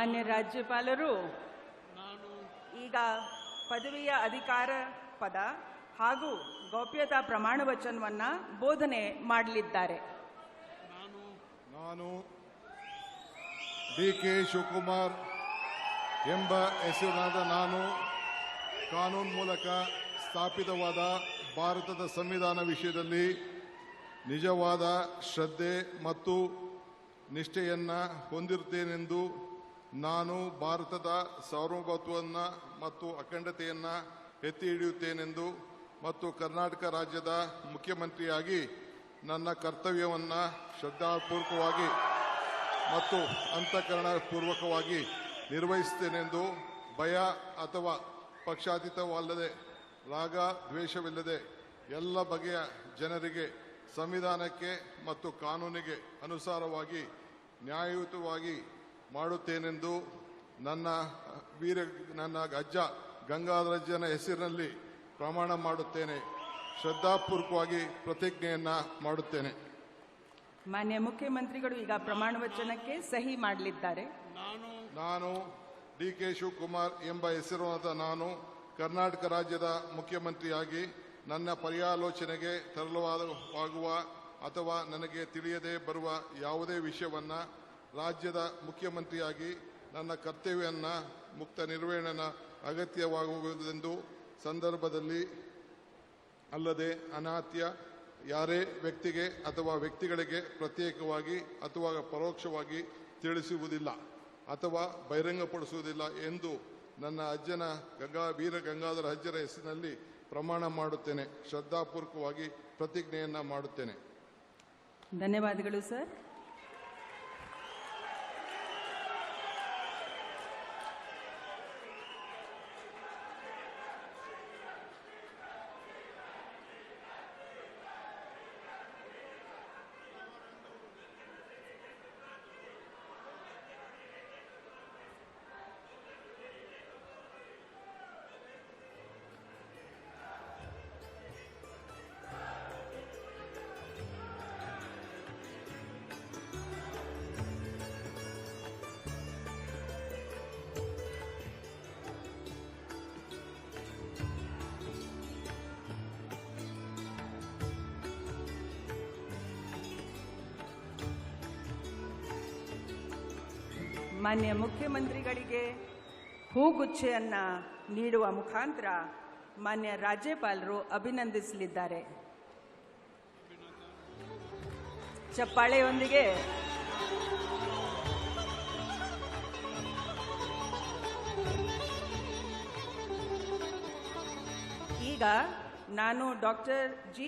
ಮಾನ್ಯ ರಾಜ್ಯಪಾಲರು ಈಗ ಪದವಿಯ ಅಧಿಕಾರ ಪದ ಹಾಗೂ ಗೌಪ್ಯತಾ ಪ್ರಮಾಣ ವಚನವನ್ನು ಬೋಧನೆ ಮಾಡಲಿದ್ದಾರೆ. ನಾನು ಡಿ.ಕೆ. ಶಿವಕುಮಾರ್ ಎಂಬ ಹೆಸರಿನಾದ ನಾನು ಕಾನೂನು ಮೂಲಕ ಸ್ಥಾಪಿತವಾದ ಭಾರತದ ಸಂವಿಧಾನ ವಿಷಯದಲ್ಲಿ ನಿಜವಾದ ಶ್ರದ್ಧೆ ಮತ್ತು ನಿಷ್ಠೆಯನ್ನು ಹೊಂದಿರುತ್ತೇನೆಂದು ನಾನು ಭಾರತದ ಸಾರ್ವಭೌಮತ್ವವನ್ನು ಮತ್ತು ಅಖಂಡತೆಯನ್ನು ಎತ್ತಿ ಹಿಡಿಯುತ್ತೇನೆಂದು ಮತ್ತು ಕರ್ನಾಟಕ ರಾಜ್ಯದ ಮುಖ್ಯಮಂತ್ರಿಯಾಗಿ ನನ್ನ ಕರ್ತವ್ಯವನ್ನು ಶ್ರದ್ಧಾಪೂರ್ವಕವಾಗಿ ಮತ್ತು ಅಂತಃಕರಣಪೂರ್ವಕವಾಗಿ ನಿರ್ವಹಿಸುತ್ತೇನೆಂದು ಭಯ ಅಥವಾ ಪಕ್ಷಾತೀತವಲ್ಲದೆ ರಾಗ ದ್ವೇಷವಿಲ್ಲದೆ ಎಲ್ಲ ಬಗೆಯ ಜನರಿಗೆ ಸಂವಿಧಾನಕ್ಕೆ ಮತ್ತು ಕಾನೂನಿಗೆ ಅನುಸಾರವಾಗಿ ನ್ಯಾಯಯುತವಾಗಿ ಮಾಡುತ್ತೇನೆಂದು ನನ್ನ ಅಜ್ಜ ಗಂಗಾಧರಜ್ಜನ ಹೆಸರಿನಲ್ಲಿ ಪ್ರಮಾಣ ಮಾಡುತ್ತೇನೆ. ಶ್ರದ್ಧಾಪೂರ್ವಕವಾಗಿ ಪ್ರತಿಜ್ಞೆಯನ್ನ ಮಾಡುತ್ತೇನೆ. ಮಾನ್ಯ ಮುಖ್ಯಮಂತ್ರಿಗಳು ಈಗ ಪ್ರಮಾಣ ವಚನಕ್ಕೆ ಸಹಿ ಮಾಡಲಿದ್ದಾರೆ. ನಾನು ಡಿ.ಕೆ. ಶಿವಕುಮಾರ್ ಎಂಬ ಹೆಸರಿನಾದ ನಾನು ಕರ್ನಾಟಕ ರಾಜ್ಯದ ಮುಖ್ಯಮಂತ್ರಿಯಾಗಿ ನನ್ನ ಪರ್ಯಾಲೋಚನೆಗೆ ತರಲಾಗುವ ಅಥವಾ ನನಗೆ ತಿಳಿಯದೆ ಬರುವ ಯಾವುದೇ ವಿಷಯವನ್ನು ರಾಜ್ಯದ ಮುಖ್ಯಮಂತ್ರಿಯಾಗಿ ನನ್ನ ಕರ್ತವ್ಯವನ್ನು ಮುಕ್ತ ನಿರ್ವಹಣೆ ಅಗತ್ಯವಾಗುವುದೆಂದು ಸಂದರ್ಭದಲ್ಲಿ ಅಲ್ಲದೆ ಅನಾತ್ಯ ಯಾರೇ ವ್ಯಕ್ತಿಗೆ ಅಥವಾ ವ್ಯಕ್ತಿಗಳಿಗೆ ಪ್ರತ್ಯೇಕವಾಗಿ ಅಥವಾ ಪರೋಕ್ಷವಾಗಿ ತಿಳಿಸುವುದಿಲ್ಲ ಅಥವಾ ಬಹಿರಂಗಪಡಿಸುವುದಿಲ್ಲ ಎಂದು ನನ್ನ ಅಜ್ಜನ ವೀರ ಗಂಗಾಧರ ಅಜ್ಜರ ಹೆಸರಿನಲ್ಲಿ ಪ್ರಮಾಣ ಮಾಡುತ್ತೇನೆ. ಶ್ರದ್ಧಾಪೂರ್ವಕವಾಗಿ ಪ್ರತಿಜ್ಞೆಯನ್ನ ಮಾಡುತ್ತೇನೆ. ಧನ್ಯವಾದಗಳು ಸರ್. ಮಾನ್ಯ ಮುಖ್ಯಮಂತ್ರಿಗಳಿಗೆ ಹೂಗುಚ್ಛೆಯನ್ನ ನೀಡುವ ಮುಖಾಂತರ ಮಾನ್ಯ ರಾಜ್ಯಪಾಲರು ಅಭಿನಂದಿಸಲಿದ್ದಾರೆ. ಚಪ್ಪಾಳೆಯೊಂದಿಗೆ ಈಗ ನಾನು ಡಾಕ್ಟರ್ ಜಿ